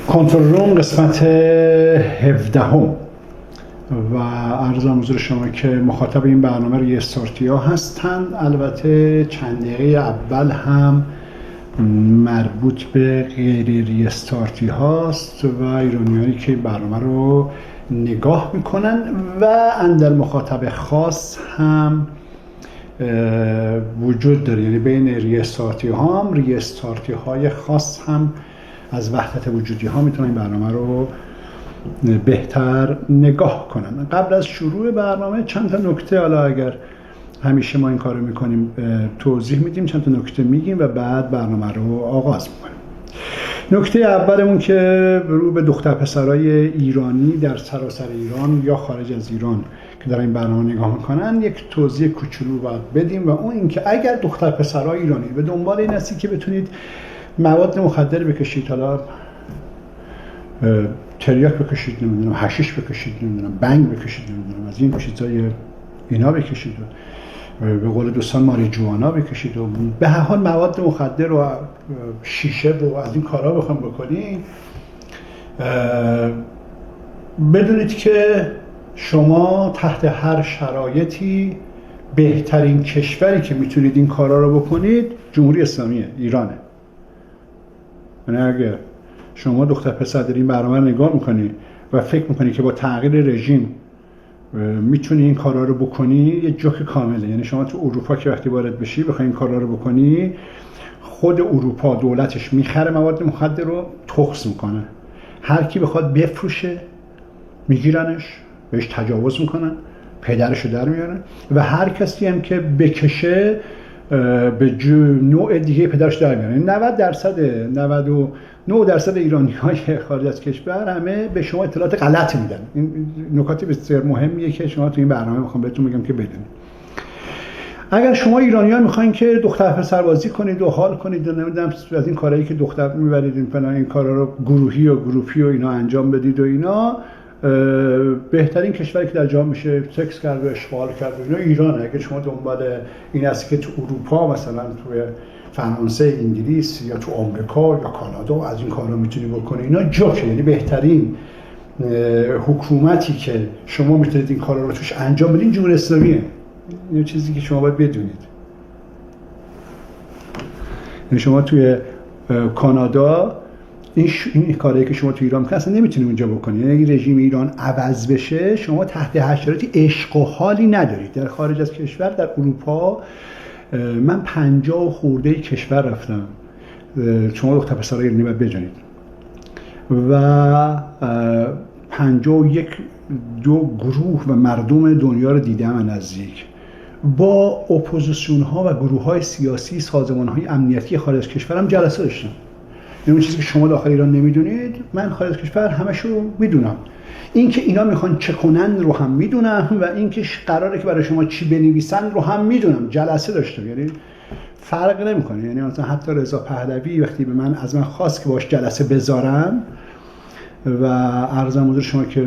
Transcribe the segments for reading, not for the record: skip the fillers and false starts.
کنترل روم قسمت 17 و عرضم حضور شما که مخاطب این برنامه ریستارتیا هستند. البته چند دقیقه اول هم مربوط به غیر ریستارتی هاست و ایرانیانی که برنامه رو نگاه میکنن و اندر مخاطب خاص هم وجود داره، یعنی بین ریستارتی های خاص هم از وحدت وجودی ها میتونن این برنامه رو بهتر نگاه کنن. قبل از شروع برنامه چند تا نکته، حالا اگر همیشه ما این کارو میکنیم توضیح میدیم، چند تا نکته میگیم و بعد برنامه رو آغاز میکنیم. نکته اولمون که رو به دختر پسرای ایرانی در سراسر ایران یا خارج از ایران که در این برنامه نگاه میکنن یک توضیح کوچولو باید بدیم و اون اینکه اگر دختر پسرای ایرانی به دنبال این هستی که بتونید مواد مخدر بکشید، حالا تریاک بکشید، نمیدونم حشیش بکشید، نمیدونم بنگ بکشید، نمیدونم از این چیزای اینا بکشید و به قول دوستان ماریجوانا بکشید و به هر حال مواد مخدر و شیشه و از این کارا بخوام بکنید، بدونید که شما تحت هر شرایطی بهترین کشوری که میتونید این کارا رو بکنید جمهوری اسلامی ایرانه. یعنی اگر شما دختر پسر داری این برنامه رو نگاه میکنی و فکر میکنی که با تغییر رژیم میتونی این کارا رو بکنی، یه جوک کامله. یعنی شما تو اروپا که وقتی وارد بشی بخوای این کارا رو بکنی، خود اروپا دولتش میخره مواد مخدر رو تخص میکنه، هر کی بخواد بفروشه میگیرنش، بهش تجاوز میکنن، پدرشو در میارن و هر کسی هم که بکشه به نوع دیگه پدرش در میارن. 99% ایرانی‌های خارج از کشور همه به شما اطلاعات غلط میدن. این نکات بسیار مهمیه که شما تو این برنامه میخوام بهتون بگم که بدونید. اگر شما ایرانی‌ها میخواین که دختر پسر بازی کنید و حال کنید و نمیدونم از این کارهایی که دختر میبرید این کارا رو گروهی و گروپی و اینا انجام بدید و اینا، بهترین کشوری که در جهان میشه سکس کرد و اشغال کرد و اینا ایرانه. اگه شما دنبال این هستی که تو اروپا مثلا توی فرانسه، انگلیس یا تو آمریکا یا کانادا از این کارا میتونی بکنی، اینا جوکه. یعنی بهترین حکومتی که شما میتونید این کارا رو توش انجام بدین جمهوری اسلامیه. این چیزی که شما باید بدونید. یعنی شما توی کانادا این کاری که شما تو ایران میکنید اصلا نمیتونید اونجا بکنید. یعنی اگه رژیم ایران عوض بشه شما تحت هر شرایطی عشق و حالی ندارید. در خارج از کشور، در اروپا، من 50 خورده کشور رفتم. شما دختر پسرای ایرانی باید بجنید و 51 گروه و مردم دنیا رو دیدم نزدیک، با اپوزیسیون ها و گروه های سیاسی، سازمان های امنیتی خارج از کشورم جلسه داشتم. این چیزی که شما داخل ایران نمیدونید من خارج از کشور همشو میدونم. این که اینا میخوان چه کنن رو هم میدونم و این که قراره که برای شما چی بنویسن رو هم میدونم. جلسه داشتم، یعنی فرق نمیکنه. یعنی مثلا حتی رضا پهلوی وقتی به من از من خواست که باش جلسه بذارم و عرضم حضور شما که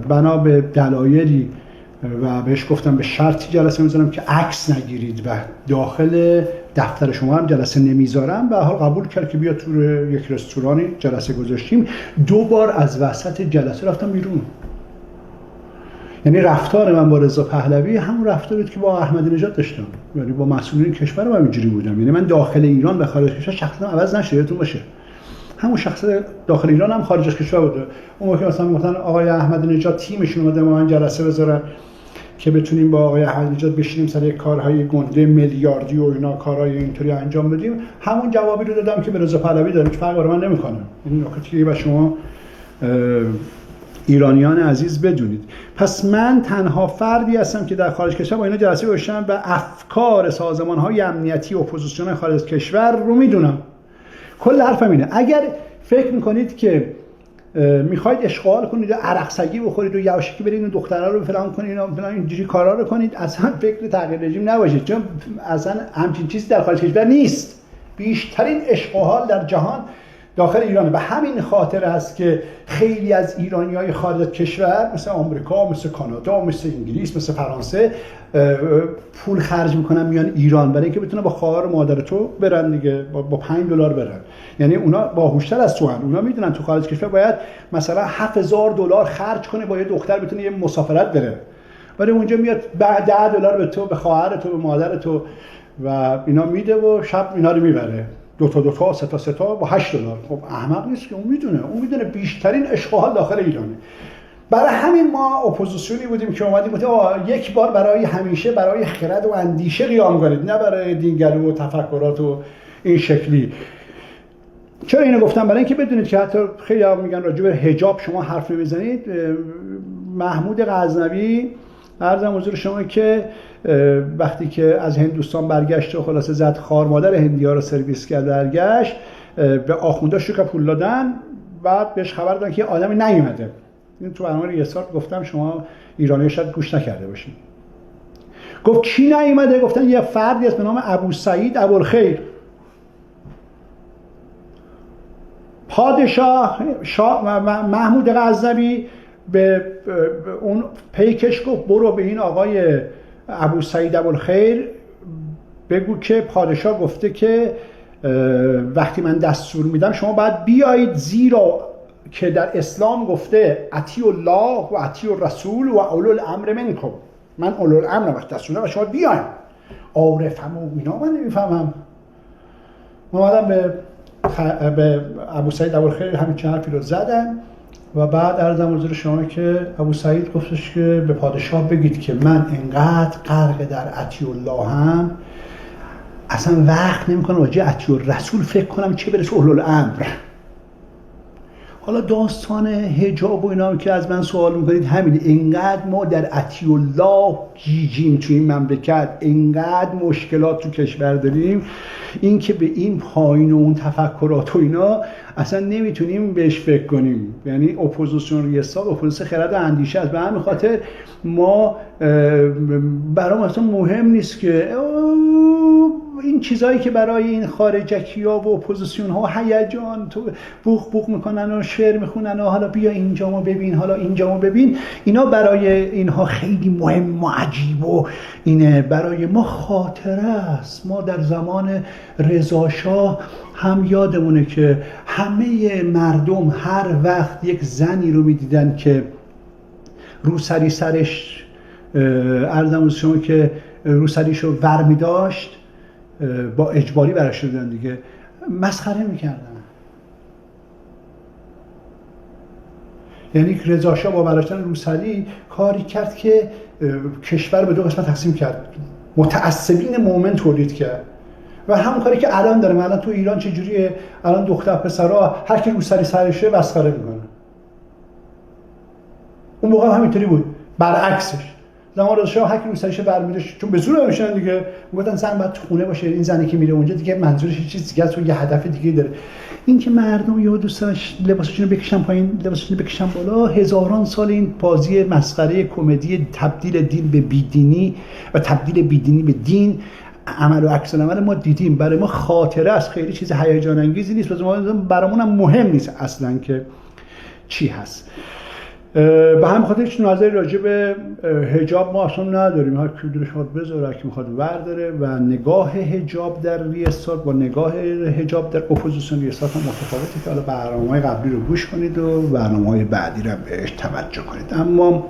بنا به دلایلی و بهش گفتم به شرطی جلسه میذارم که عکس نگیرید و داخل دفتر شما هم جلسه نمیذارم، به حال قبول کرد که بیا تو یک رستورانی جلسه گذاشتیم. 2 بار از وسط جلسه رفتم بیرون. یعنی رفتار من با رضا پهلوی همون رفتاری بود که با احمدی نژاد داشتم، یعنی با مسئولین کشورم همینجوری بودم. یعنی من داخل ایران به خارج کشور شخصا عوض نشه، یادتون باشه همون شخص داخل ایران هم خارج از کشور بوده. اون موقع مثلا میگفتن آقای احمدی نژاد تیمشون اومده با من جلسه بذارن که بتونیم با آقای احمدی نژاد بشینیم سر کارهای گنده میلیاردی و اینا کارهای اینطوری انجام بدیم، همون جوابی رو دادم که به رضا پهلوی دادم. فرق برای من نمیکنه. این نکاتی که شما ایرانیان عزیز بدونید. پس من تنها فردی هستم که در خارج کشور با اینا جلسه گذاشتم و افکار سازمان‌های امنیتی اپوزیسیون خارج از کشور رو میدونم. کل حرفم اینه اگر فکر میکنید که میخواید اشغال کنید و عرق سگی بخورید و یواشکی برید اون دخترها رو فلان کنید و فلان اینجوری کارا رو کنید، اصلا فکر تغییر رژیم نباشید، چون اصلا همچین چیزی در خارج کشور نیست. بیشترین اشغال در جهان داخل ایرانه. به همین خاطر است که خیلی از ایرانی‌های خارج از کشور مثل آمریکا، مثل کانادا، مثل انگلیس، مثل فرانسه پول خرج میکنن میان ایران برای اینکه بتونن با خواهر و مادر تو برن دیگه، با $5 برن. یعنی اونا باهوشتر از تو هن. اونا میدونن تو خارج کشور باید مثلا $7,000 خرج کنه با یه دختر بتونه یه مسافرت بره، ولی اونجا میاد بعد $10 به تو، به خواهر تو، به مادر تو و اینا میده و شب اینا رو میبره. 2 تا 3 تا با $8. خب احمق نیست که، اون میدونه بیشترین اشغال داخل ایرانه. برای همین ما اپوزیسیونی بودیم که اومدیم گفتیم یک بار برای همیشه برای خرد و اندیشه قیام کنید، نه برای دینگلو و تفکرات و این شکلی. چرا اینو گفتم؟ برای اینکه بدونید که حتی خیلی میگن راجع به حجاب شما حرف نمیزنید. محمود غزنوی عرضم حضور شما که وقتی که از هندوستان برگشت و خلاصه زد خار مادر هندی‌ها رو سرویس کرد برگشت، به آخوندا شوکا پول دادن، بعد بهش خبر دادن که یه آدمی نیومده. این تو برنامه یه سال گفتم، شما ایرانی شاید گوش نکرده باشین. گفت کی نیومده؟ گفتن یه فردی است به نام ابوسعید ابوالخیر. پادشاه محمود غزنوی به اون پیکش گفت برو به این آقای ابوسعید ابوالخیر بگو که پادشاه گفته که وقتی من دستور میدم شما باید بیایید، زیرا که در اسلام گفته اطیعوا الله و اطیعوا الرسول و اولو الامر منکم. من اولو الامر وقت دستور میدم و شما بیاین. عارفم و اینا من نمیفهمم. ما اومدم به ابوسعید ابوالخیر همین چند حرفی رو زدم و بعد عرضم حضور شما که ابوسعید گفتش که به پادشاه بگید که من انقدر غرق در اطیع الله هم اصلا وقت نمی‌کنم راجع اطیع الرسول فکر کنم، چه برسه اولو الامر. حالا داستان حجاب و اینا که از من سوال میکنید همین، اینقدر ما در اطیع الله گیجیم تو این مملکت، اینقدر مشکلات تو کشور داریم، این که به این پایین و اون تفکرات و اینا اصلا نمیتونیم بهش فکر کنیم. یعنی اپوزیسیون ریاست، اپوزیسیون خرد و اندیشه است. به همین خاطر ما برام اصلا مهم نیست که این چیزایی که برای این خارجکی‌ها و اپوزیسیون ها هیجان تو بوق میکنن و شعر میخونن و حالا بیا اینجا ما ببین، حالا اینجا ما ببین، اینا برای اینها خیلی مهم و عجیب و اینه. برای ما خاطره است. ما در زمان رضا شاه هم یادمونه که همه مردم هر وقت یک زنی رو میدیدن که روسری سرش، عرضم شما که روسریشو ور میداشت، با اجباری براش دادن دیگه، مسخره میکردن. یعنی رضا شاه با برداشتن روسری کاری کرد که کشور به 2 قسمت تقسیم کرد، متعصبین مومن تولید کرد و همون کاری که الان داریم. الان تو ایران چجوریه؟ الان دختر پسرها هر کی روسری سرشه مسخره میکنه. اون موقع همینطوری بود، برعکسش. زمان رضا شاه هر کی روسریش برمی‌داشت، چون به زور میشن دیگه، میگفتن زن باید تو خونه باشه، این زنی که میره اونجا دیگه منظورش یه چیز دیگه است و یه هدف دیگه داره. این که مردم یهو دوست دارن لباسشون رو بکشن پایین، لباسشون رو بکشن بالا، هزاران سال این بازی مسخره کمدی تبدیل دین به بیدینی و تبدیل بیدینی به دین، عمل و عکس العمل ما دیدیم. برای ما خاطره است، خیلی چیز هیجان انگیزی نیست، برامون هم مهم نیست اصلا که چی هست. به همین خاطر هیچ نظری راجع به حجاب ما اصلا نداریم. هر کی دلش میخواد بذاره، هر کی میخواد برداره و نگاه حجاب در ریاست با نگاه حجاب در اپوزیسیون ریاست هم متفاوته که حالا برنامه‌های قبلی رو گوش کنید و برنامه‌های بعدی رو بهش توجه کنید. اما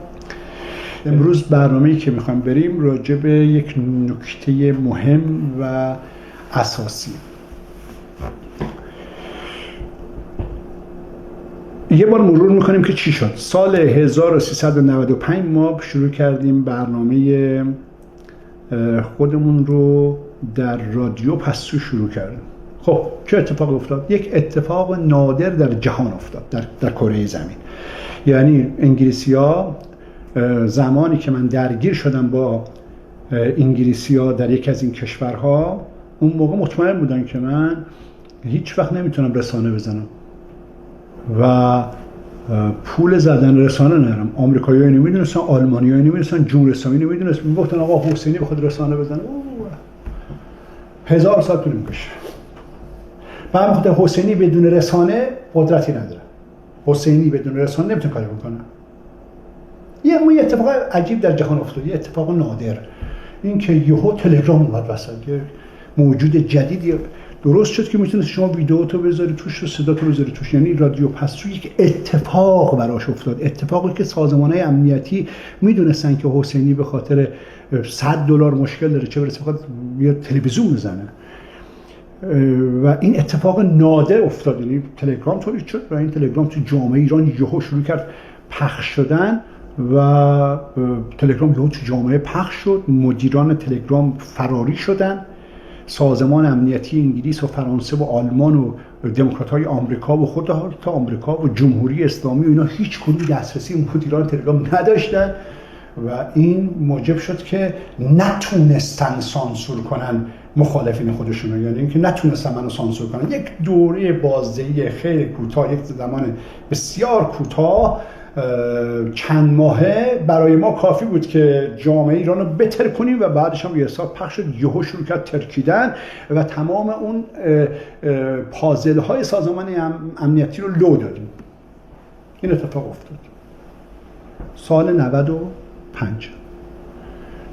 امروز برنامه‌ای که میخوایم بریم راجع به یک نکته مهم و اساسی. یه بار مرور میکنیم که چی شد. سال 1395 ما شروع کردیم برنامه خودمون رو در رادیو پستو شروع کردیم. خب چه اتفاق افتاد؟ یک اتفاق نادر در جهان افتاد، در کره زمین. یعنی انگلیسی‌ها زمانی که من درگیر شدم با انگلیسی‌ها در یک از این کشورها، اون موقع مطمئن بودن که من هیچ وقت نمیتونم رسانه بزنم و پول زدن رسانه نرم. آمریکایی‌ها اینو میدونستن، آلمانی‌ها اینو میدونستن، جمهوری اسلامی اینو میدونست. میگفتن آقا حسینی بخواد رسانه بزنه 1000 سال طول میکشه. و هم خود حسینی بدون رسانه قدرتی نداره. حسینی بدون رسانه نمیتونه کاری بکنه. یه اتفاق عجیب در جهان افتاد، یه اتفاق نادر، این که یهو تلگرام اومد وسط، یه موجود جدیدی درست شد که میتونید شما ویدیوتو بذاری توش و صداتو بذاری توش، یعنی رادیو پستو یک اتفاق براش افتاد، اتفاقی که سازمان‌های امنیتی میدونستن که حسینی به خاطر $100 مشکل داره، چه برسه بخواد یه تلویزیون بزنه و این اتفاق نادر افتاد. یعنی تلگرام تولید شد و این تلگرام تو جامعه ایران یهو شروع کرد پخش شدن و تلگرام یهو تو جامعه پخش شد، مدیران تلگرام فراری شدن، سازمان امنیتی انگلیس و فرانسه و آلمان و دموکرات‌های آمریکا و خود تا آمریکا و جمهوری اسلامی و اینا هیچ کدوم دسترسی مدیران تلگرام نداشتن و این موجب شد که نتونستن سانسور کنن مخالفین خودشون، یعنی اینکه نتونستن منو سانسور کنن. یک دوره بازدهی خیلی کوتاه، یک زمان بسیار کوتاه، چند ماهه برای ما کافی بود که جامعه ایران رو بتر کنیم و بعدش هم یه سال پخش شد، یهو شروع کرد ترکیدن و تمام اون پازل های سازمان امنیتی رو لو دادیم. این اتفاق افتاد سال 95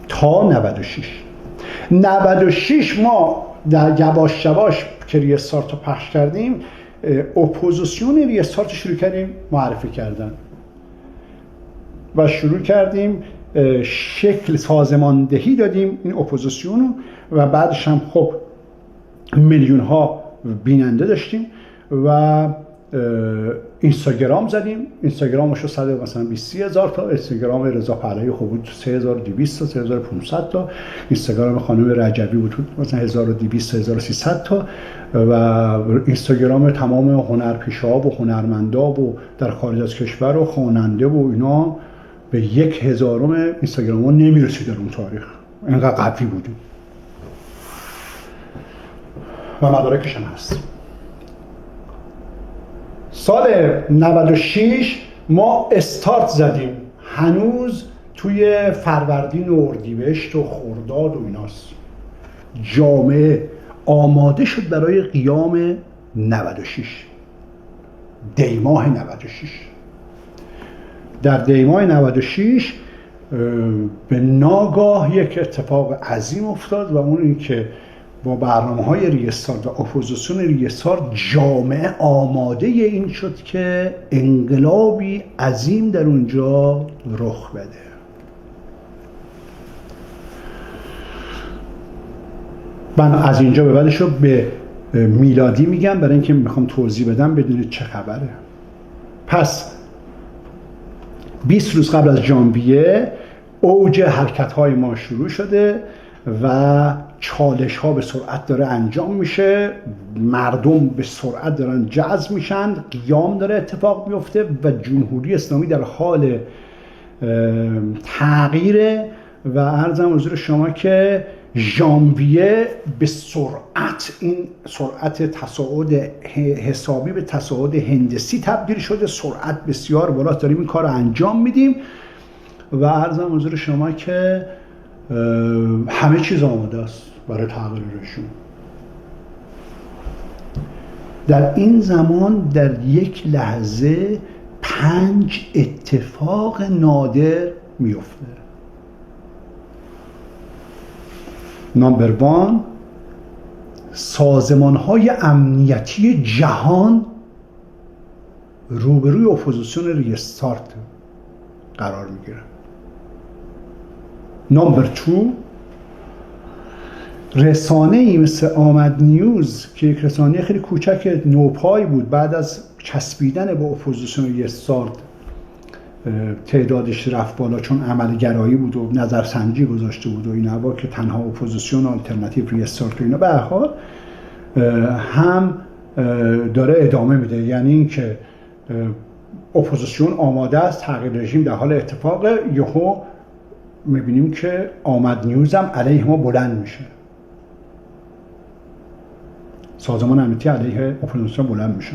تا 96 ما در یواش یواش که ریستارت رو پخش کردیم، اپوزیسیون ریستارت شروع کردیم معرفی کردن و شروع کردیم شکل سازماندهی دادیم این اپوزیسیون و بعدش هم خب میلیون ها بیننده داشتیم و اینستاگرام زدیم. اینستاگرامش رو صد مثلا 20,000 تا، اینستاگرام رضا پهلوی خوب بود 3200 تا 3500 تا، اینستاگرام خانم رجبی بود مثلا 1200 تا 1300 تا و اینستاگرام تمام هنرپیشه‌ها و هنرمندا و در خارج از کشور و خواننده و اینا به 1000 اینستاگرام ها نمیرسید در اون تاریخ، اینقدر قوی بودیم و مدارکش هم هست. سال 96 ما استارت زدیم، هنوز توی فروردین و اردیبهشت و خرداد و ایناست. جامعه آماده شد برای قیام 96 دیماه 96. در دیماه 96 به ناگاه یک اتفاق عظیم افتاد و اون این که با برنامه‌های ریستارت و اپوزیسیون ریستارت جامعه آماده این شد که انقلابی عظیم در اونجا رخ بده. من از اینجا به بعدش رو به میلادی میگم برای اینکه میخوام توضیح بدم بدونید چه خبره. پس 20 روز قبل از ژانویه اوج حرکت‌های ما شروع شده و چالش ها به سرعت داره انجام میشه، مردم به سرعت دارن جذب میشن، قیام داره اتفاق میفته و جمهوری اسلامی در حال تغییره و عرضم حضور شما که ژانویه به سرعت، این سرعت تصاعد حسابی به تصاعد هندسی تبدیل شده، سرعت بسیار بالا داریم این کار رو انجام میدیم و عرضم حضور شما که همه چیز آماده است برای تغییر رژیم. در این زمان در یک لحظه 5 اتفاق نادر میفته. نمبر 1، سازمان‌های امنیتی جهان روبروی اپوزیسیون ریستارت قرار میگیرن. نمبر 2، رسانه‌ای مثل آمد نیوز که یک رسانه خیلی کوچک نوپای بود، بعد از چسبیدن به اپوزیسیون ریستارت تعدادش رفت بالا چون عملگرایی بود و نظرسنجی گذاشته بود و این هوا که تنها اپوزیسیون آلترناتیو ریستارت و اینا، به هر حال هم داره ادامه میده. یعنی اینکه اپوزیسیون آماده است، تغییر رژیم در حال اتفاقه، یهو میبینیم که آمد نیوز هم علیه ما بلند میشه، سازمان امنیتی علیه اپوزیسیون بلند میشه.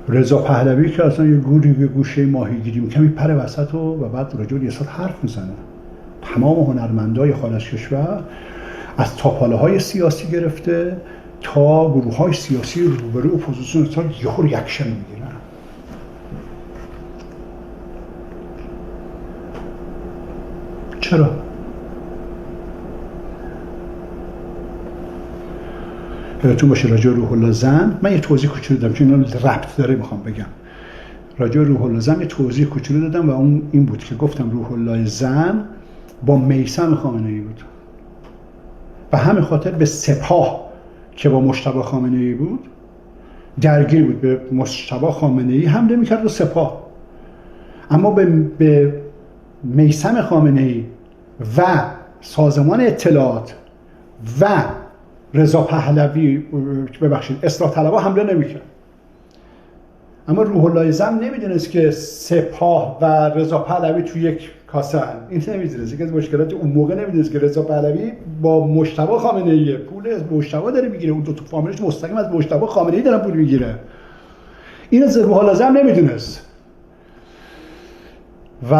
رضا پهلوی که اصلا یه گوری به گوشه ماهیگیری میکنه میپره وسط و بعد راجع به ریاست حرف میزنه. تمام هنرمندای خارج از کشور از تاپاله های سیاسی گرفته تا گروه های سیاسی روبروی اپوزیسیون تا یهو ریاکشن میگیرن. چرا؟ یادتون باشه راجع به روح الله زن من یه توضیح کوچولو دادم چون اینا ربط داره میخوام بگم. راجع به روح الله زن یه توضیح کوچولو دادم و اون این بود که گفتم روح الله زن با میثم خامنه‌ای بود و همین خاطر به سپاه که با مجتبی خامنه‌ای بود درگیر بود، به مجتبی خامنه‌ای حمله میکرد و سپاه، اما به میثم خامنه‌ای و سازمان اطلاعات و رضا پهلوی اصلاح طلبها حمله نمیکرد. اما روح الله زن نمیدونست که سپاه و رضا پهلوی تو یک کاسه هن. این نمیدونست. یکی از مشکلات اون موقع نمیدونست که رضا پهلوی با مجتبی خامنه‌ای پول از مجتبی داره میگیره، اون دو تا فامیلش مستقیم از مجتبی خامنه‌ای دارن پول میگیره. این از روح الله زن نمیدونست. و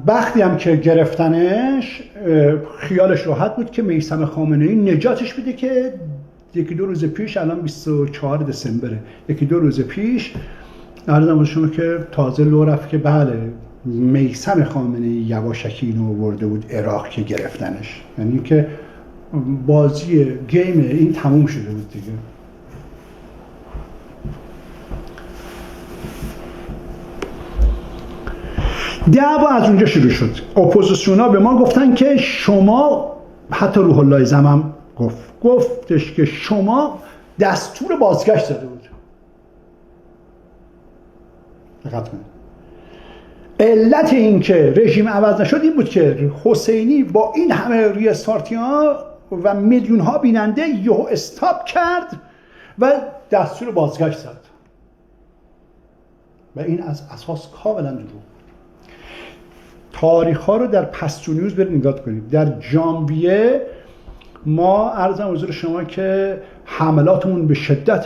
وقتی هم که گرفتنش خیالش راحت بود که میثم خامنه‌ای نجاتش بده که یکی دو روز پیش، الان 24 دسامبره، یکی دو روز پیش عرضم به شما که تازه لو رفت که بله میثم خامنه‌ای یواشکی اینو آورده بود عراق که گرفتنش، یعنی که بازی گیم این تموم شده بود دیگه. دعوا از اونجا شروع شد. اپوزیسیون‌ها به ما گفتن که شما، حتی روح الله زن هم گفتش که شما دستور بازگشت داده بود. دقت کنید. علت این که رژیم عوض نشد این بود که حسینی با این همه ریستارتی‌ها و میلیون ها بیننده یهو استاپ کرد و دستور بازگشت داد. و این از اساس کاملا دروغ. تاریخ ها رو در پستونیوز برید نگاه کنید. در ژانویه ما عرضم حضور شما که حملاتمون به شدت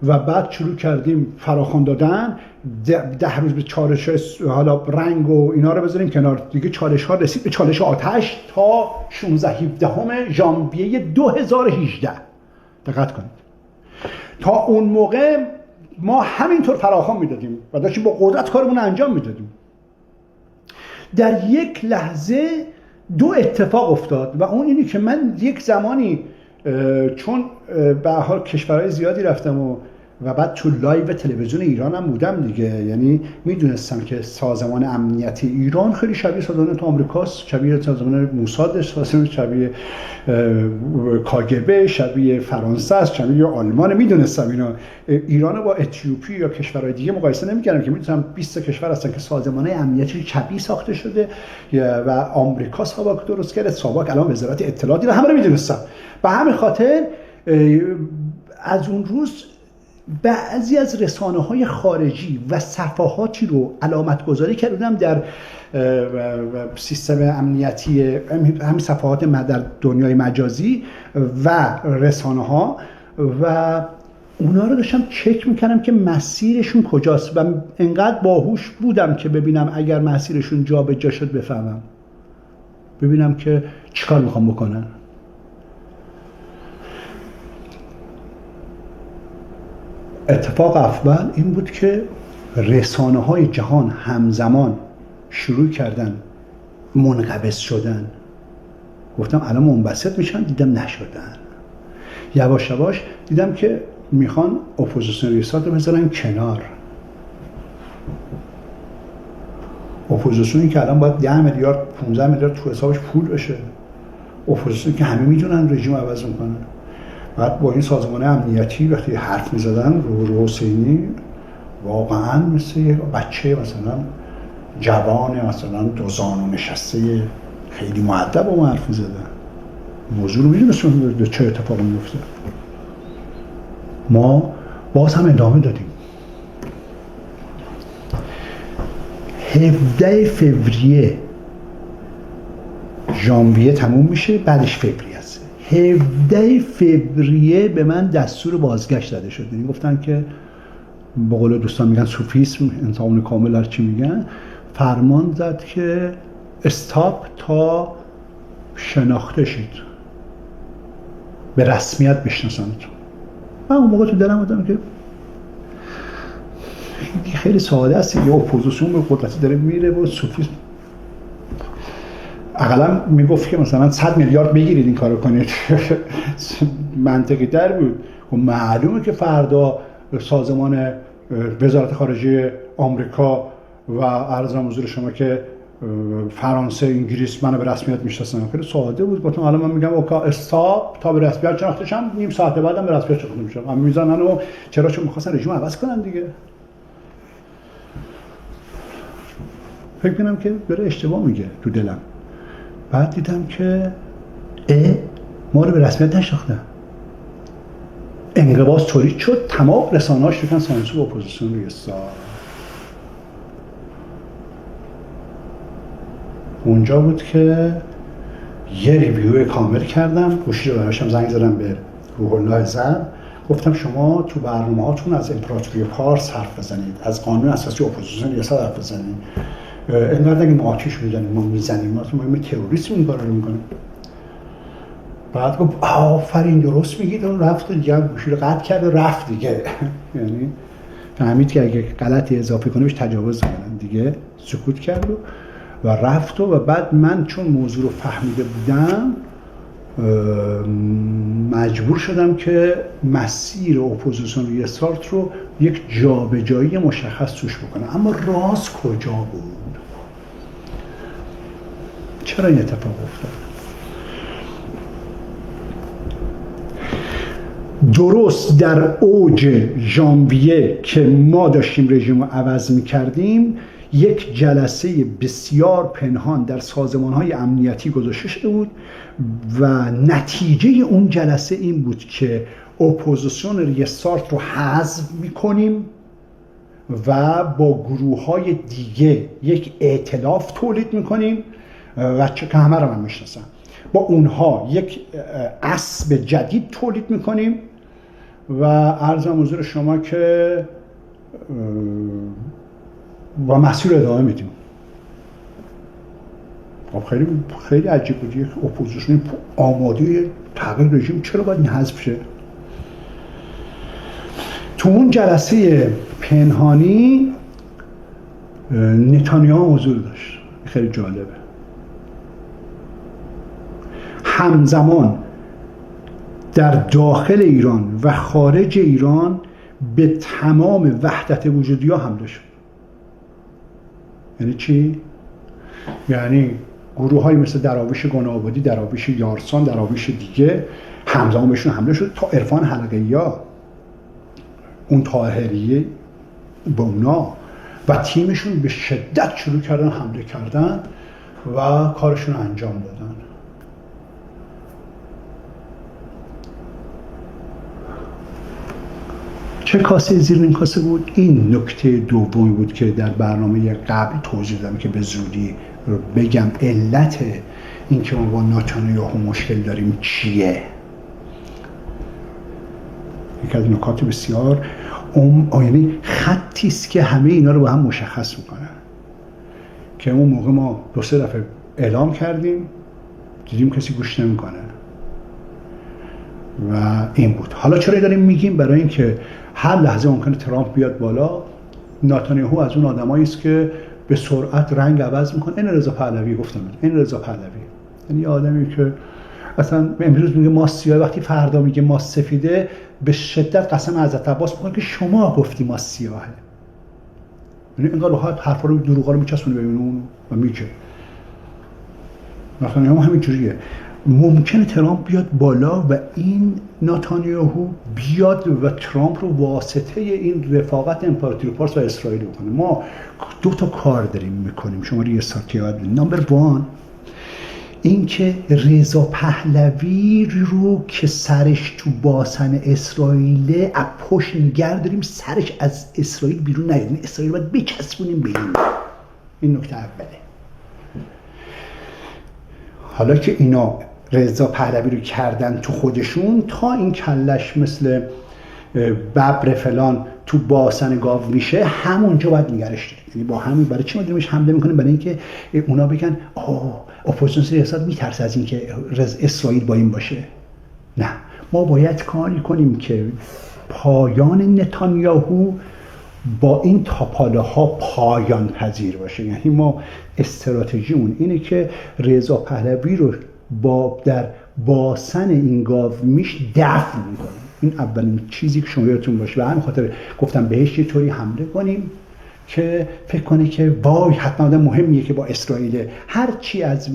و بعد شروع کردیم فراخوان دادن. 10 روز به چالش حالا رنگ و اینا رو بذاریم کنار دیگه، چالش ها رسید به چالش آتش تا 16-17 ژانویه 2018. دقت کنید. تا اون موقع ما همینطور فراخوان میدادیم و داشتیم با قدرت کارمون انجام میدادیم. در یک لحظه دو اتفاق افتاد و اون اینی که من یک زمانی چون به حال کشورهای زیادی رفتم و بعد تو لایو تلویزیون ایران هم بودم دیگه، یعنی میدونستم که سازمان امنیتی ایران خیلی شبیه سازمان آمریکاست، شبیه سازمان موساد، شبیه کاگبه، شبیه فرانسه است، شبیه آلمان. میدونستم اینا. ایران با اتیوپی یا کشورهای دیگه مقایسه نمی‌کردم که میدونستم 20 کشور هستن که سازمان امنیتی شبیه ساخته شده و آمریکا ساواک درست کرده، ساواک الان وزارت اطلاعات، اینا همه رو میدونستم. به همین خاطر از اون روز بعضی از رسانه‌های خارجی و صفحاتی رو علامت گذاری کردم در سیستم امنیتی، همین صفحات در دنیای مجازی و رسانه‌ها، و اونا رو داشتم چک میکردم که مسیرشون کجاست و انقدر باهوش بودم که ببینم اگر مسیرشون جا به جا شد بفهمم، ببینم که چیکار میخوام بکنن. اتفاق اول این بود که رسانه‌های جهان همزمان شروع کردن منقبض شدن. گفتم الان منبسط میشن، دیدم نشدن. یواش یواش دیدم که میخوان اپوزیسیونریستات رو بذارن کنار. اپوزیسیونی که الان باید 10 میلیارد 15 میلیارد تو حسابش پول بشه، اپوزیسیونی که همه میدونن رژیم عوض میکنن. بعد با این سازمان امنیتی وقتی حرف میزدن رو حسینی واقعا مثل یک بچه مثلا جوان مثلا دوزانو نشسته خیلی مؤدب با ما حرف میزدن. موضوع رو میدونستم چه اتفاقی میفته. ما باز هم ادامه دادیم. 17 فوریه ژانویه تموم میشه، بعدش فوریه است. 17 فوریه به من دستور بازگشت داده شد. یعنی گفتن که به قول دوستان میگن سوفیسم، انسان کامل هر چی میگن، فرمان زد که استاپ تا شناخته شید، به رسمیت بشناسند. من اون موقع تو دلم بودم که خیلی ساده است، یه اپوزیسیون به قدرتی داره میره و سوفیسم اقلا میگفت که مثلا 100 میلیارد بگیرید این کارو کنید منطقی تر بود. و معلومه که فردا سازمان وزارت خارجه آمریکا و عرضم حضور شما که فرانسه انگلیس منو به رسمیت میشناسن، خیلی ساده بود. گفتم حالا من میگم اوکی استاپ تا به رسمیت شناختشم، نیم ساعت بعدم به رسمیت شناخته میشم. اما میزنن و چرا؟ چون میخواستن رژیم عوض کنن دیگه. فکر کنم که داره اشتباه میگه تو دلم. بعد دیدم که ما رو به رسمیت نشناختن. انقباض تولید شد، تمام رسانه‌هاش شدن سانسور اپوزیسیون رو یسار. اونجا بود که یه ریویو کامل کردم، گوشی رو براشم زنگ زدم به روح الله زر، گفتم شما تو برنامه‌هاتون از امپراتوری پارس حرف بزنید، از قانون اساسی اپوزیسیون یسار حرف بزنید. اینقدر نگیم ما آتیش می‌زنیم، ما می‌زنیم، ما تروریسم این کارا رو می‌کنیم. بعد گفت آفرین درست میگید و رفت دیگه، گوشی رو قطع کرد و رفت دیگه. یعنی فهمید که اگه غلطی اضافه کنه بهش تجاوز می‌کنن دیگه، سکوت کرد و رفت. و بعد من چون موضوع رو فهمیده بودم مجبور شدم که مسیر اپوزیسیون یسار رو یک جابجایی مشخص توش بکنم. اما راز کجا بود؟ چرا این اتفاق افتاد؟ درست در اوج ژانویه که ما داشتیم رژیم رو عوض می‌کردیم، یک جلسه بسیار پنهان در سازمان‌های امنیتی گذاشته شده بود و نتیجه اون جلسه این بود که اپوزیسیون یسارت رو حذف می‌کنیم و با گروه‌های دیگه یک ائتلاف تولید می‌کنیم و چه که همه رو من می‌شناسم، با اونها یک اسب جدید تولید می‌کنیم و عرضم حضور شما که و مسیر ادامه میدیم. خب خیلی عجیب بود، یک اپوزیسیون آماده تغییر رژیم چرا باید این حذف شه؟ تو اون جلسه پنهانی نتانیاهو حضور داشت، خیلی جالبه. همزمان در داخل ایران و خارج ایران به تمام وحدت وجودی‌ها حمله شد. یعنی چی؟ یعنی گروه‌هایی مثل دراویش گنابادی، دراویش یارسان، دراویش دیگه همزمان بهشون حمله شد تا عرفان حلقه‌یا، اون طاهریه با اونا و تیمشون به شدت شروع کردن حمله کردن و کارشون رو انجام دادن. چه کاسه زیر این کاسه بود؟ این نکته دومی بود که در برنامه قبل توضیح دادم که به زودی بگم علت این که ما با نتانیاهو مشکل داریم چیه. یکی از نکات بسیار یعنی خطی است که همه اینا رو با هم مشخص میکنن که اون موقع ما 2-3 دفعه اعلام کردیم، دیدیم کسی گوش نمیکنه و این بود. حالا چرا داریم میگیم؟ برای اینکه هر لحظه ممکنه ترامپ بیاد بالا. نتانیاهو از اون آدمایی است که به سرعت رنگ عوض میکنه. این رضا پهلوی گفتم، این رضا پهلوی یعنی آدمی که اصلا امروز میگه ماست سیاه، وقتی فردا میگه ماست سفیده به شدت قسم حضرت عباس میکنه که شما گفتی ماست سیاهه. یعنی انگار راحت حرفا رو دروغا رو میچسبونه ببینه اون و میگه. نتانیاهو همین جوریه. ممکنه ترامپ بیاد بالا و این نتانیاهو بیاد و ترامپ رو واسطه این رفاقت امپراتوری پارس و اسرائیل بکنه. ما 2 تا کار داریم میکنیم. شما ریاست یاد بدید. نمبر 1 این که رضا پهلوی رو که سرش تو باسن اسرائیل از پشت نگه داریم، سرش از اسرائیل بیرون نیاد. اسرائیل باید بچسبونیم به این نکته اوله. حالا که اینا رضا پهلوی رو کردن تو خودشون، تا این کلش مثل ببر فلان تو باسن گاو میشه، همونجا باید نگرش داریم. یعنی با همین برای چی ما دیمش حمله میکنیم؟ برای اینکه اونا بگن اپوزیسیون سیاست میترسه از اینکه اسرائیل با این باشه. نه، ما باید کاری کنیم که پایان نتانیاهو با این تاپاله ها پایان پذیر باشه. یعنی ما استراتژیمون اینه که رضا پهلوی رو در باسن این گاو میش دفن میکنیم. این اولین چیزی که شما یادتون باشه. به همین خاطر گفتم بهش یه طوری حمله کنیم که فکر کنه که وای حتما آدم مهمیه که با اسرائیل هر چی از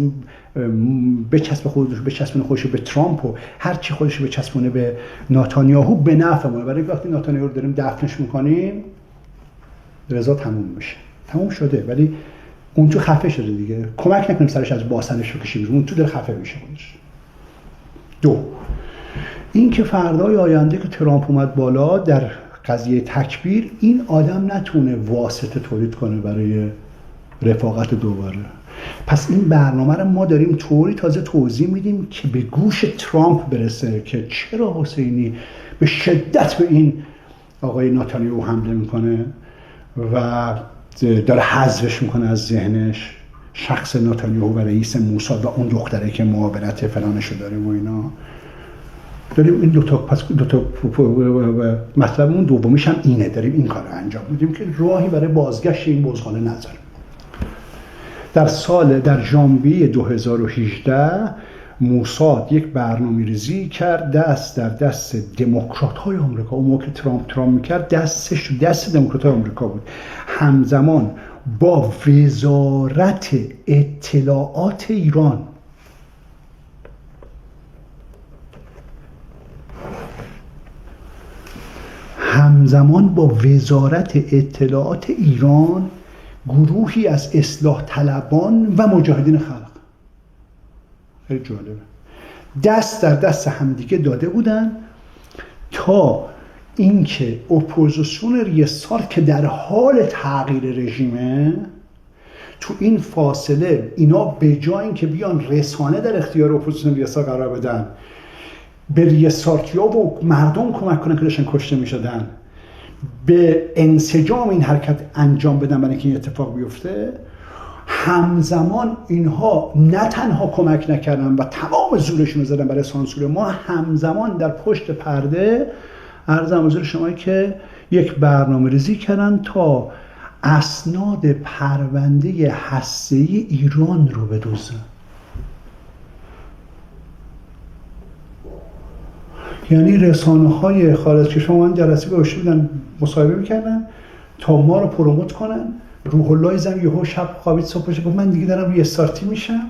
بچسبونه خودش به ترامپ و هر چی خودش بچسبونه به نتانیاهو به نفعمونه. برای وقتی نتانیاهو رو داریم دفنش میکنیم رضا تموم میشه. تموم شده ولی اون تو خفه شده دیگه. کمک نکنیم سرش از باسنش بکشیم اون تو داره خفه میشه خودش. دو، این که فردای آینده که ترامپ اومد بالا در قضیه تکبیر این آدم نتونه واسطه تولید کنه برای رفاقت دوباره. پس این برنامه رو ما داریم طوری تازه توضیح میدیم که به گوش ترامپ برسه که چرا حسینی به شدت به این آقای نتانیاهو حمله میکنه و داره حذفش میکنه از ذهنش، شخص نتانیاهو و رئیس موساد و اون دختره که معاونت فلانشو داره و اینا. داریم این دو تا مطلبمون دومیش هم اینه، داریم این کار رو انجام میدیم که راهی برای بازگشت این بزغاله نذاریم. در ژانویه 2018 موساد یک برنامه‌ریزی کرد دست در دست دموکرات‌های آمریکا. اون موقع که ترامپ میکرد دست دموکرات‌های آمریکا بود، همزمان با وزارت اطلاعات ایران. گروهی از اصلاح طلبان و مجاهدین خلق، خیلی جالبه، دست در دست همدیگه داده بودن تا اینکه اپوزیسیون ریسار که در حال تغییر رژیمه تو این فاصله اینا به جای اینکه بیان رسانه در اختیار اپوزیسیون ریسار قرار بدن، به ریسارتیا و مردم کمک کنن که داشتن کشته میشدن، به انسجام این حرکت انجام بدن برای اینکه این اتفاق بیفته، همزمان اینها نه تنها کمک نکردن و تمام زورشون رو زدن برای سانسور ما، همزمان در پشت پرده عرضم حضور شما که یک برنامه‌ریزی کردن تا اسناد پرونده هسته‌ای ایران رو بدزدن. یعنی رسانه‌های خارج که شما من جلسه گوش بودن مصاحبه می‌کردن تا ما رو پروموت کنن. روح الله زم یهو شب خوابید صبحش گفت من دیگه دارم ریستارتی میشم.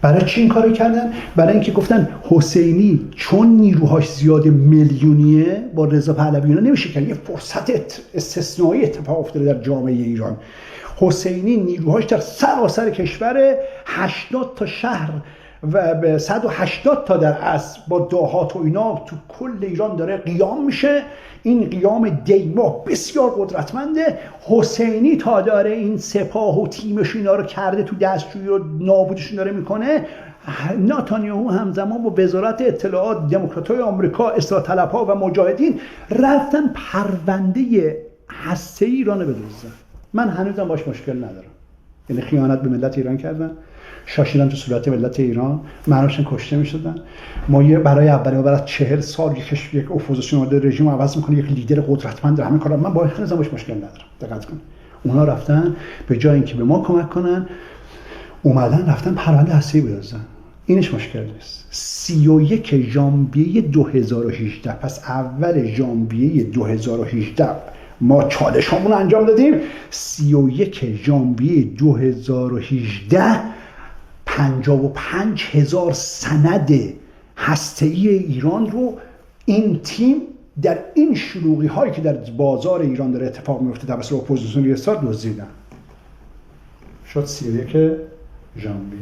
برای چی این کارو کردن؟ برای اینکه گفتن حسینی چون نیروهاش زیاد میلیونیه با رضا پهلوی نمیشه که یه فرصت استثنایی اتفاق افتاده در جامعه ایران. حسینی نیروهاش در سراسر کشور 80 تا شهر و 180 تا در اصل با دهات و اینا تو کل ایران داره قیام میشه. این قیام دیما بسیار قدرتمنده. حسینی تا داره این سپاه و تیمش اینا رو کرده تو دستشویی و نابودشون داره میکنه. نتانیاهو همزمان با وزارت اطلاعات، دموکرات‌های آمریکا، اصلاح طلب‌ها و مجاهدین رفتن پرونده هسته‌ای ایران بدزدن. من هنوزم باش مشکل ندارم. یعنی خیانت به ملت ایران کردن، شاشیدن تو صورت ملت ایران، مردمشون کشته میشدن. ما برای اولین بار 40 سال یک اپوزیسیون اومده رژیم عوض میکنه، یک لیدر قدرتمند در همین کارا. من با هنوزم باش مشکل ندارم. دقت کن. اونا رفتن به جای اینکه به ما کمک کنن اومدن رفتن پرونده هسته‌ای بدزدن. اینش مشکل نیست. 31 ژانویه 2018 پس اول ژانویه 2018 ما چالش همون انجام دادیم. 31 ژانویه 2018 55,000 سند هسته‌ای ایران رو این تیم در این شلوغی هایی که در بازار ایران داره اتفاق میفته توسط اپوزیسیون ریاست دزدیدن. شد 31 ژانویه.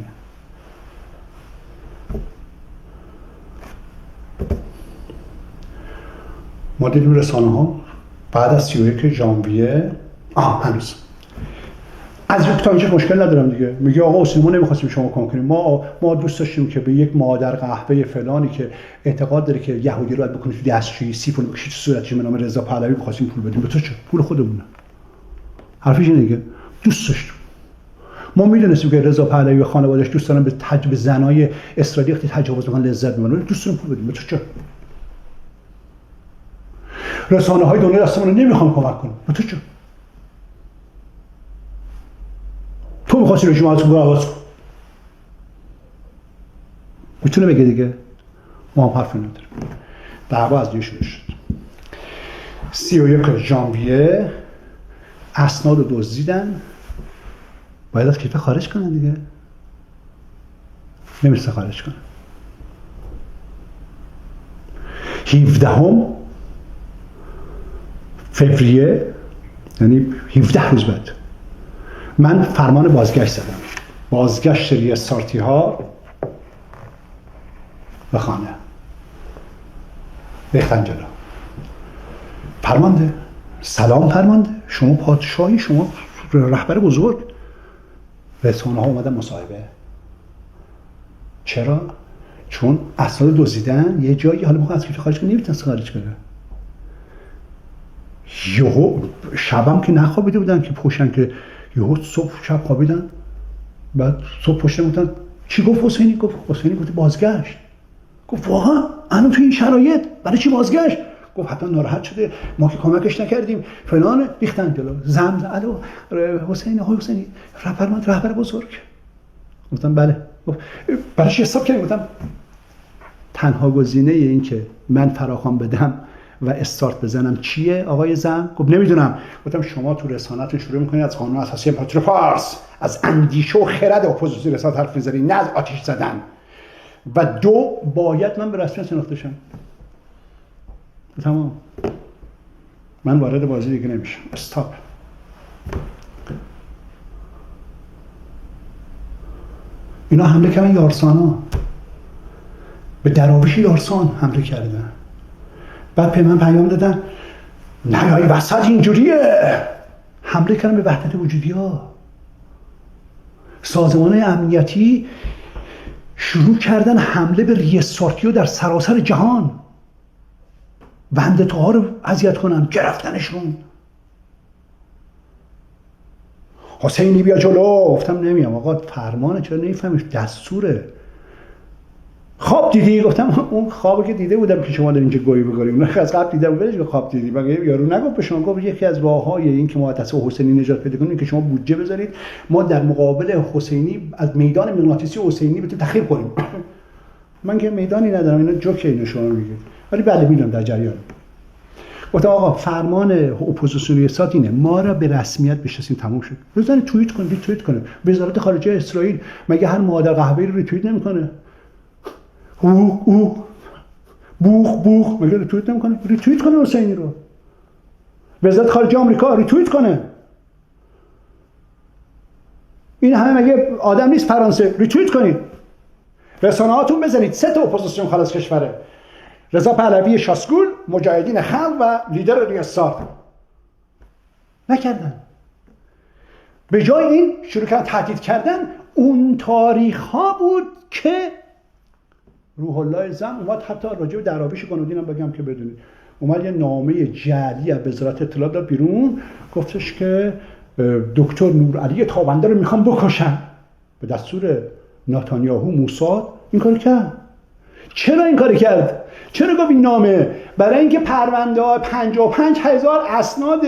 ما دیدیم رسانه ها بعد از 31 ژانویه هنوز از یک تانچه مشکل ندارم دیگه. میگه آقا حسین ما نمیخواستیم شما کمک کنیم، ما دوست داشتیم که به یک مادر قهوه فلانی که اعتقاد داره که یهودی رو باید بکنه تو دستشویی، سیفون بکشید تو صورتش به نام رضا پهلوی بخواستیم پول بدیم. به تو چه؟ پول خودمونه. حرفش اینه دیگه. دوست داشتیم. ما میدونستیم که رضا پهلوی و خانواده‌اش دوست دارن به زنای اسرائیلی وقتی تجاوز میکنن لذت میبرن. دوست داریم پول بدیم. به تو چه؟ رسانه های دنیا دستمون رو نمیخوام کمک کنم. تو چه؟ تو میخواستی رژیم عوض کنی، عوض کن. میتونه بگه دیگه. ما هم حرفی نداریم. دعوا از دیگه شروع شد. 31 ژانویه اسناد رو دزدیدن، باید از کیف خارج کنن دیگه. نمیرسه خارج کنن. 17 فوریه، یعنی 17 روز بعد، من فرمان بازگشت زدم. بازگشت ریاستارتی ها به خانه. ریختن جلو. فرمانده، سلام فرمانده، شما پادشاهی، شما رهبر بزرگ. رسانه ها اومدن مصاحبه. چرا؟ چون اسناد دزدیدن یه جایی، حالا میخوام از کیف خارج کنه، نمیتونست خارج کنه. یهو شبم که نخوابیده بودن که پوشن، که یهو صبح شب خوابیدن، بعد صبح پشت بودن. چی گفت حسینی؟ گفت بازگشت. گفت واقعا الان تو این شرایط برای چی بازگشت؟ گفت حتما ناراحت شده، ما که کمکش نکردیم فلان. ریختن جلو. الو حسینی، آقای حسینی، رهبر بزرگ. گفتم بله. گفت برای چی حساب کردیم؟ گفتم تنها گزینه این که من فراخوان بدم و استارت بزنم چیه آقای زم؟ گفت نمیدونم. گفتم شما تو رسانه‌تون شروع میکنید از قانون اساسی امپراتور فارس، از اندیشه و خرد اپوزیسیون رسانه حرف میزنید، نه از آتش زدن. و دو، باید من به رسمیت شناخته شم. تمام، من وارد بازی دیگه نمیشم. استاپ. اینا حمله کردن یارسانا، به دراویش یارسان حمله کردن. بعد به من پیام دادن نیایی وسط، اینجوریه. حمله کردن به وحدت وجودی ها. سازمان امنیتی شروع کردن حمله به ریاستارتی در سراسر جهان، وندتا ها رو اذیت کنن، گرفتنشون. حسینی بیا جلو. گفتم نمیام آقا، فرمانه، چرا نمیفهمیش؟ دستوره. خواب دیدی؟ گفتم اون خوابی که دیده بودم که شما دارین چه گویی بگاریم، اون از قبل دیدم. ولش خواب دیدی. مگه یارو نگفت به شما؟ گفت یکی از راههای این که مهندس حسینی نجات پیدا کنیم که شما بودجه بذارید ما در مقابل حسینی از میدان مغناطیسی حسینی بتونیم تخریب کنیم. من که میدانی ندارم، اینا جوکه، اینو شما میگید. ولی بله میدونم در جریان. گفتم آقا فرمان اپوزیسیون ریاست اینه، ما را به رسمیت بشناسیم، تموم شد. بزنید توییت کنید، ریتوییت کنه. وزارت خارجه اسرائیل مگه هر مادر قهوه‌ای رو ریتوییت نمیکنه؟ بوخ مگه ریتوییت نمیکنه؟ ریتوییت کنه حسینی رو. وزارت خارجه آمریکا ریتوییت کنه. این همه مگه آدم نیست فرانسه؟ ریتوییت کنید. رسانه هاتون بزنید 3 تا اپوزیسیون خلاص کشوره: رضا پهلوی شاسگول، مجاهدین خلق و لیدر ریاست. نکردن. به جای این شروع کردن تهدید کردن. اون تاریخ ها بود که روح الله زم اومد، حتی راجع به دراویش گنودین هم بگم که بدونید، اومد یه نامه جعلی از وزارت اطلاعات داد بیرون، گفتش که دکتر نورعلی تابنده رو میخوام بکشن. به دستور نتانیاهو موساد این کار کرد. چرا این کار کرد؟ چرا گفت این نامه؟ برای اینکه پرونده 55,000 اسناد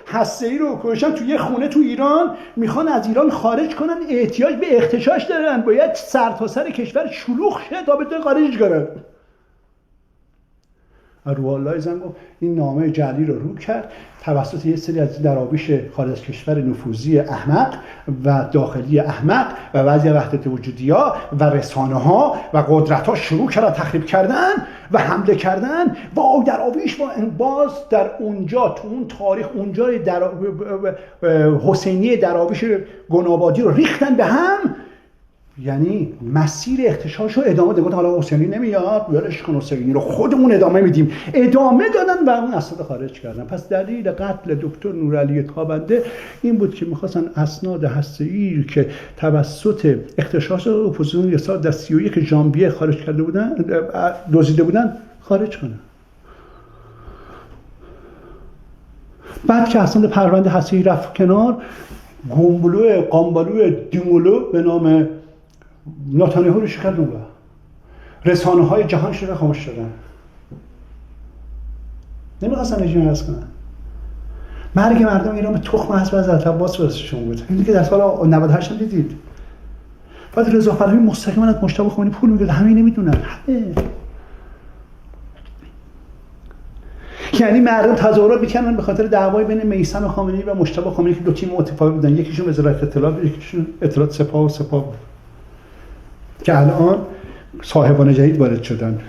هسته‌ای رو کشتن توی یه خونه تو ایران، میخوان از ایران خارج کنن، احتیاج به اختشاش دارن، باید سرتاسر کشور شلوغ شه تا بتونه خارج کنن. روح الله زن گفت این نامه جعلی رو کرد توسط یه سری از دراویش خارج از کشور نفوذی احمق و داخلی احمق و بعضی وحدت وجودی‌ها و رسانه‌ها و قدرت‌ها شروع کردن تخریب کردن و حمله کردن. با دراویش باز در اونجا، تو اون تاریخ اونجا حسینی دراویش گنابادی رو ریختن به هم، یعنی مسیر اختشاش رو ادامه دادن. حالا حسینی نمیاد، ولش کن، حسینی رو خودمون ادامه میدیم. ادامه دادن و اون اسناد خارج کردن. پس دلیل قتل دکتر نورعلی تابنده این بود که می‌خواستن اسناد هسته‌ای که توسط اختشاش اپوزیسیون ریاست در 31 ژانویه خارج کرده بودن، دزدیده بودن، خارج کنن. بعد که اسناد پرونده هسته‌ای رفت کنار، قامبلو دیمولو به نام نتانیاهو رو شکل داد. رسانه های جهان شده خاموش شدن. نمیخواستن رژیم عوض کنن. مرگ مردم ایران به تخم حزب حضرت عباس واسهشون بود. این که در سال 98 هم دیدید. بعد رضا پهلوی مستقیما از مجتبی خمینی پول میگرفت، همه نمیدونن. همه یعنی مردم تظاهرات میکنن به خاطر دعوای بین میثم خامنه‌ای و مجتبی خمینی که دو تیم متفاوت بودن، یکیشون وزارت اطلاعات، یکیشون اطلاعات سپاه و سپاه بود که الان صاحبان جدید وارد شدن.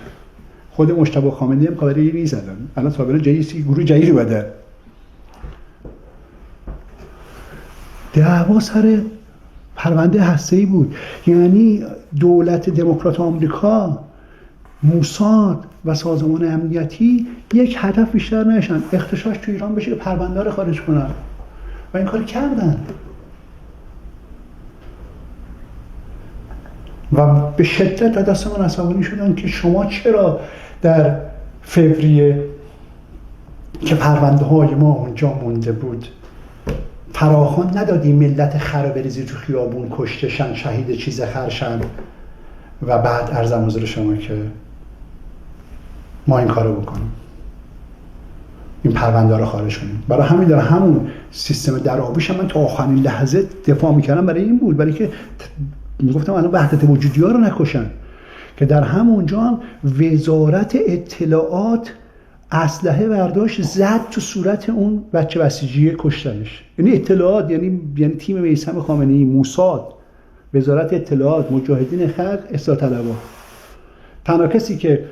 خود مجتبی خامنه‌ای هم کاری نیزدن، الان صاحبان جدیدی گروه جدیدی اومدن. دعوا سر پرونده هسته‌ای بود. یعنی دولت دموکرات آمریکا، موساد و سازمان امنیتی یک هدف بیشتر نشن، اغتشاش تو ایران بشه که پرونده رو خارج کنن و این کار کردن و به شدت دست من عصبانی شدن که شما چرا در فوریه که پرونده های ما اونجا مونده بود فراخوان ندادی ملت خر بریزی تو خیابون کشته شن، شهید چیز خرشن و بعد عرضم حضور شما که ما این کارو بکنیم، این پرونده رو خارج کنیم. برای همین در همون سیستم درآبیش من تا آخرین لحظه دفاع میکردم برای این بود، برای که میگفتم الان وحدت وجودی ها رو نکشن، که در همونجا هم وزارت اطلاعات اسلحه برداشت زد تو صورت اون بچه بسیجی کشتنش. یعنی اطلاعات یعنی تیم میثم خامنه‌ای، موساد، وزارت اطلاعات، مجاهدین خلق، اصلاح طلبها. تنها کسی که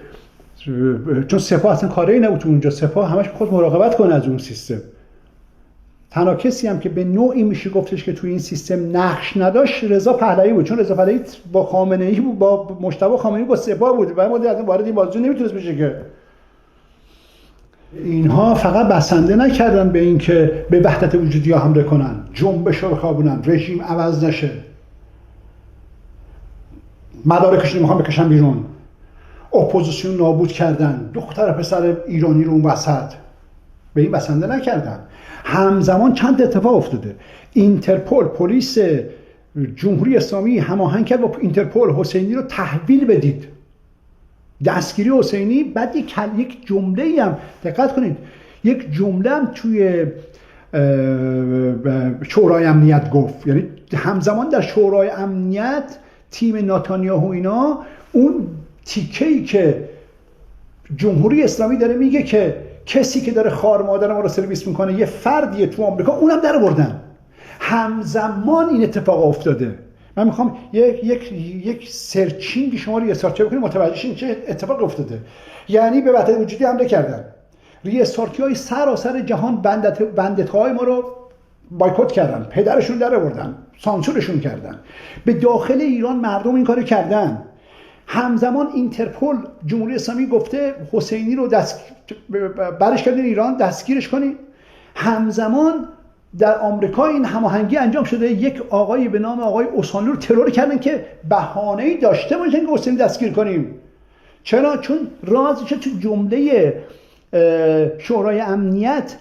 چون سپاه اصلا کاری نبود تو اونجا، سپاه همش خود مراقبت کنه از اون سیستم، تنها کسی هم که به نوعی میشه گفتش که تو این سیستم نقش نداشت رضا پهلوی بود، چون رضا پهلوی با خامنه‌ای بود، با مجتبی خامنه‌ای با سپاه بود و ما از وارد این بازی نمیتونست بشه. که اینها فقط بسنده نکردن به این که به وحدت وجودی ها حمله کنن، جنبش رو بخوابونن، رژیم عوض نشه، مدارکشون رو میخوان بکشن بیرون، اپوزیسیون نابود کردن، دختر پسر ایرانی رو اون وسط، به این بسنده نکردن. همزمان چند اتفاق افتاده. اینترپل، پلیس جمهوری اسلامی هماهنگ کرد با اینترپل حسینی رو تحویل بدید، دستگیری حسینی. بعد یک جمله هم دقت کنید، یک جمله هم توی شورای امنیت گفت، یعنی همزمان در شورای امنیت تیم ناتانیاهو اینا اون تیکه‌ای که جمهوری اسلامی داره میگه که کسی که داره خار مادر ما رو سرویس میکنه یه فردیه تو آمریکا، اونم در آوردن. همزمان این اتفاق افتاده. من میخوام یک سرچینگ شما رو ریسارچ بکنید متوجه شین چه اتفاق افتاده. یعنی به وحدت وجودی حمله کردن، ریسارچ‌های سراسر جهان بندت‌های ما رو بایکوت کردن، پدرشون در آوردن، سانسورشون کردن. به داخل ایران مردم این کارو کردن. همزمان اینترپل جمهوری اسلامی گفته حسینی رو برش کردین ایران، دستگیرش کنین. همزمان در آمریکا این هماهنگی انجام شده، یک آقایی به نام آقای اوسانی رو ترور کردن که بهانه‌ای داشته باشن که حسینی دستگیر کنیم. چرا؟ چون رازش تو جمله شورای امنیت،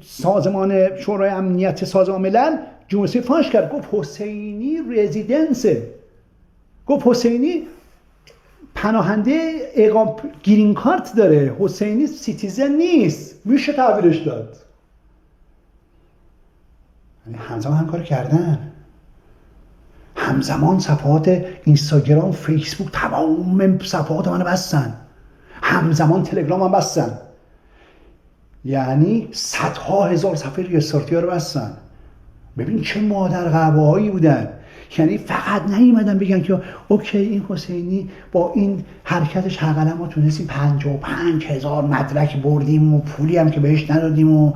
سازمان شورای امنیت سازمان ملل جمهوری فاش کرد، گفت حسینی رزیدنسه، گفت حسینی پناهنده اقامت گرین کارت داره، حسینی سیتیزن نیست، میشه تحویلش داد. یعنی همزمان هم کار کردن. همزمان صفحات اینستاگرام، فیسبوک، تمام صفحات منو بستن. همزمان تلگرام هم بستن. یعنی صدها هزار صفحه ریستارتی ها رو بستن. ببین چه مادر قهوه‌هایی بودن. یعنی فقط نیومدن بگن که اوکی این حسینی با این حرکتش حداقل ما تونستیم 55,000 مدرک بردیم و پولی هم که بهش ندادیم و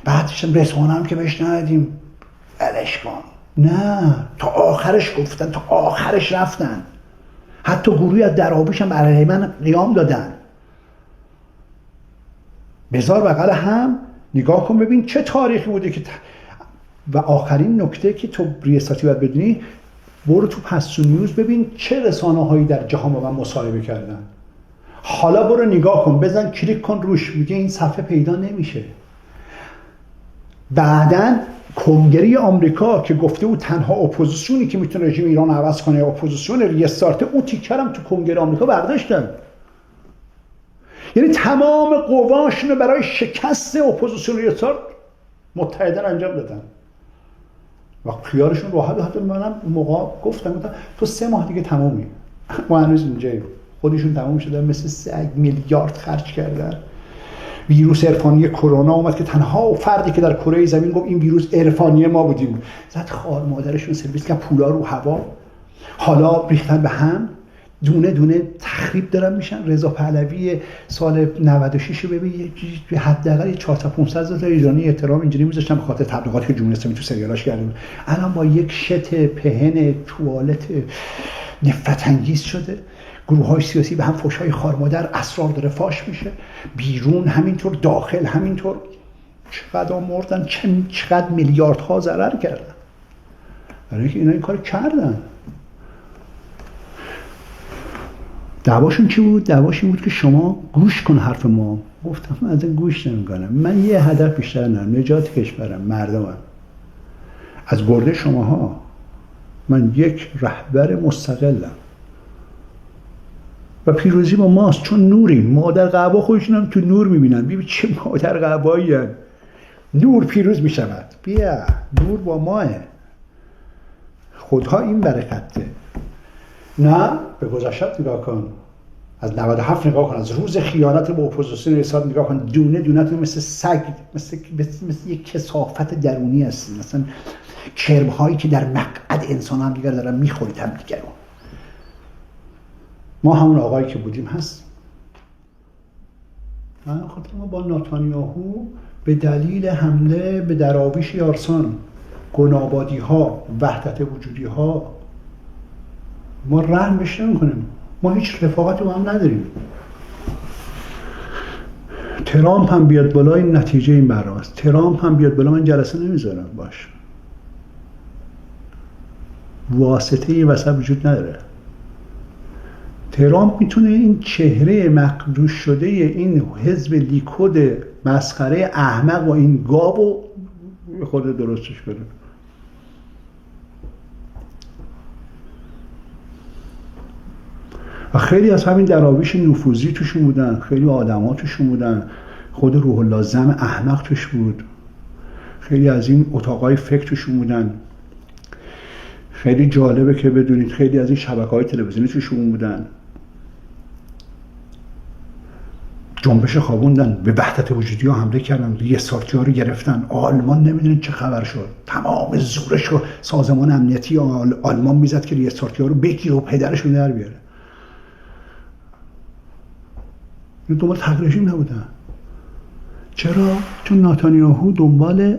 بعدش رسانه هم که بهش ندادیم، ولش کن. نه، تا آخرش گفتن، تا آخرش رفتن. حتی گروهی از درآبیش هم علیه من قیام دادن. بذار بغل هم نگاه کن ببین چه تاریخی بوده که و آخرین نکته که تو ریاستی باید بدونی، برو تو پستو نیوز ببین چه رسانه هایی در جهان با من مصاحبه کردن. حالا برو نگاه کن، بزن کلیک کن روش، میگه این صفحه پیدا نمیشه. بعدن کنگره آمریکا که گفته بود تنها اپوزیسیونی که میتونه رژیم ایران عوض کنه اپوزیسیون ریستارت، اون تیکر هم تو کنگره آمریکا برداشتن. یعنی تمام قواشون رو برای شکست اپوزیسیون ریاست متحدن انجام دادن و خیالشون راحت. حتی منم اون موقع گفتم تو 3 ماه دیگه تمومی، ما هنوز اینجاییم. خودشون تموم شدن، مثل سگ میلیارد خرج کردن. ویروس عرفانی کرونا اومد که تنها فردی که در کره زمین گفت این ویروس عرفانی ما بودیم، زد خار مادرشون سرویس که پولا رو هوا. حالا ریختن به هم، دونه دونه تخریب دارن میشن. رضا پهلوی سال 96 رو ببین، حداقل 400-500 تا ایرانی احترام اینجوری میذاشتن به خاطر تبلیغاتی که جمهوری اسلامی تو سریالاش کرده بود. الان با یک شت پهن توالت نفرت انگیز شده. گروه‌های سیاسی به هم فحش‌های خارمادر، اسرار داره فاش میشه، بیرون همینطور، داخل همینطور. چقدر مردن، چقدر میلیاردها ضرر کردن. برای اینکه اینا این کار کردن. دعواشون چی بود؟ دعواشون بود که شما گوش کن حرف ما. گفتم من از این گوش نمی‌کنم. من یه هدف بیشتر ندارم، نجات کشورم، مردمم. از گرده شماها من یک رهبر مستقلم و پیروزی با ماست، چون نوریم. مادر قبا خودشون هم تو نور میبینن. ببین چه مادر قبایی هن. نور پیروز میشود. بیا نور با ماه، خودها این برکته. نه به گذشته نگاه کن، از 97 نگاه کن، از روز خیانت با اپوزیسیون ریاست نگاه کن. دونه دونه تو مثل سگ، مثل یک کثافت درونی هستی، مثلا کرم هایی که در مقعد انسان هم دیگر دارن میخورید هم دیگر رو. ما همون آقایی که بودیم هست. خاطر ما با ناتانیاهو به دلیل حمله به دراویش یارسان، گنابادی ها، وحدت وجودی ها، ما رحم بهش نمی‌کنیم. ما هیچ رفاقتی با هم نداریم. ترامپ هم بیاد بالا، این نتیجه این براست. ترامپ هم بیاد بالا، من جلسه نمیذارم باش. واسطه این وسط وجود نداره. ترامپ میتونه این چهره مقدوش شده این حزب لیکود مسخره احمق و این گابو خود درستش کنه. و خیلی از همین دراویش نفوذی توشون بودن، خیلی آدم‌ها توشون بودن، خود روح الله زم احمق توش بود، خیلی از این اتاقای فکر توشون بودن. خیلی جالبه که بدونید خیلی از این شبکه‌های تلویزیونی توشون بودن. جنبش خوابوندن، به وحدت وجودی ها حمله کردن، ریاست‌ها رو گرفتن. آلمان نمیدونید چه خبر شد، تمام زورش رو سازمان امنیتی آلمان میزد که ریاست‌ها رو بگیره و پدرشون در بیاره. این دنبال تغییر رژیم نبودن. چرا؟ چون ناتانیاهو دنبال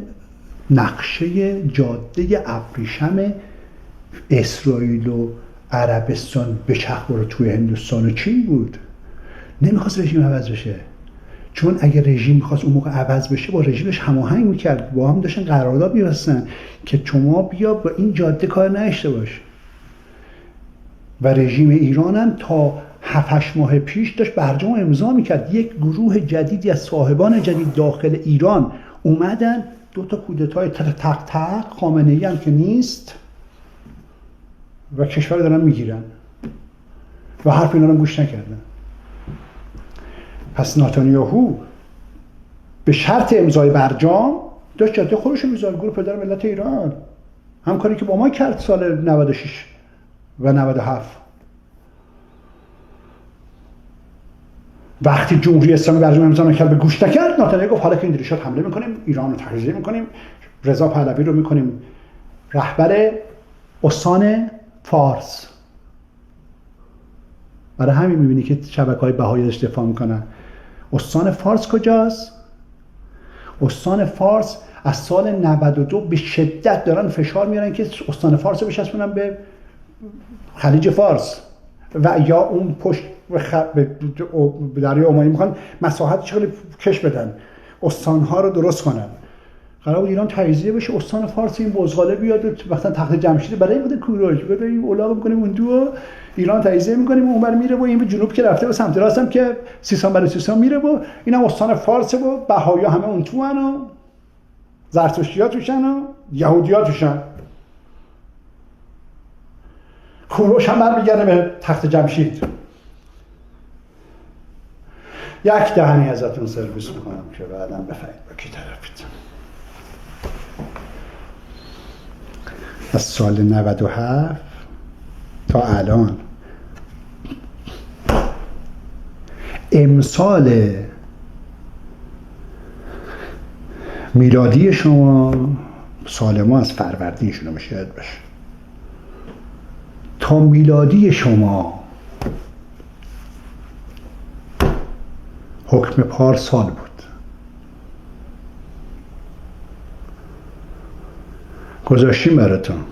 نقشه جاده ابریشم اسرائیل و عربستان بچرخه توی هندوستان و چین بود. نمیخواست رژیم عوض بشه، چون اگه رژیم میخواست اون موقع عوض بشه با رژیمش هماهنگ میکرد، با هم داشتن قرارداد می‌بستن که شما بیا با این جاده کار نشته باش. و رژیم ایران هم تا 7-8 ماه پیش داشت برجام امضا میکرد. یک گروه جدیدی از صاحبان جدید داخل ایران اومدن، 2 تا کودتای تق خامنه‌ای هم که نیست و کشور دارن میگیرن و حرف اینا رو گوش نکردن. پس ناتانیاهو به شرط امضای برجام داشت جاده خودش رو میذاره. گروه پدر ملت ایران همکاری که با ما کرد سال 96 و 97. وقتی جمهوری اسلامی برجام امضا نکرد، به گوش نکرد، ناتانیاهو گفت حالا که این دریشات حمله میکنیم، ایران رو تجزیه میکنیم، رضا پهلوی رو میکنیم رهبر استان فارس. برای همین میبینی که شبکه‌های بهایی ازش دفاع میکنن. استان فارس کجاست؟ استان فارس از سال 92 به شدت دارن فشار میارن که استان فارس رو بچسبونن به خلیج فارس و یا اون پشت به دریای عمانی میخوان مساحتش خیلی کش بدن، استانها رو درست کنن. قرار بود ایران تجزیه بشه، استان فارس این بزغاله بیاد و مثلا تخت جمشید برای بده کوروش بده این اولاغ میکنیم اون دو ایران تجزیه میکنیم، اونور میره و این به جنوب که رفته به سمت راست هم که سیستان بلوچستان میره و اینا استان فارس و بهایا همه اون تو و زرتشتی‌ها توشن و یهودی‌ها توشن. کوروش هم برمیگرده به تخت جمشید. یک دهنی ازتون سرویس میکنم که بعداً بفهمید با کی طرفید. از سال 97 تا الان امسال میلادی شما، سال ما از فروردین شروع میشه یاد باشه، تا میلادی شما حکم پارسال بود. گذاشتیم براتون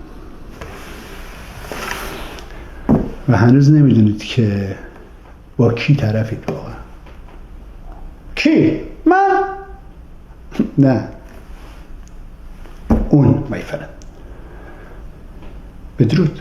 و هنوز نمیدونید که با کی طرفید واقعا. کی؟ من؟ نه، اون میفرد. بدرود.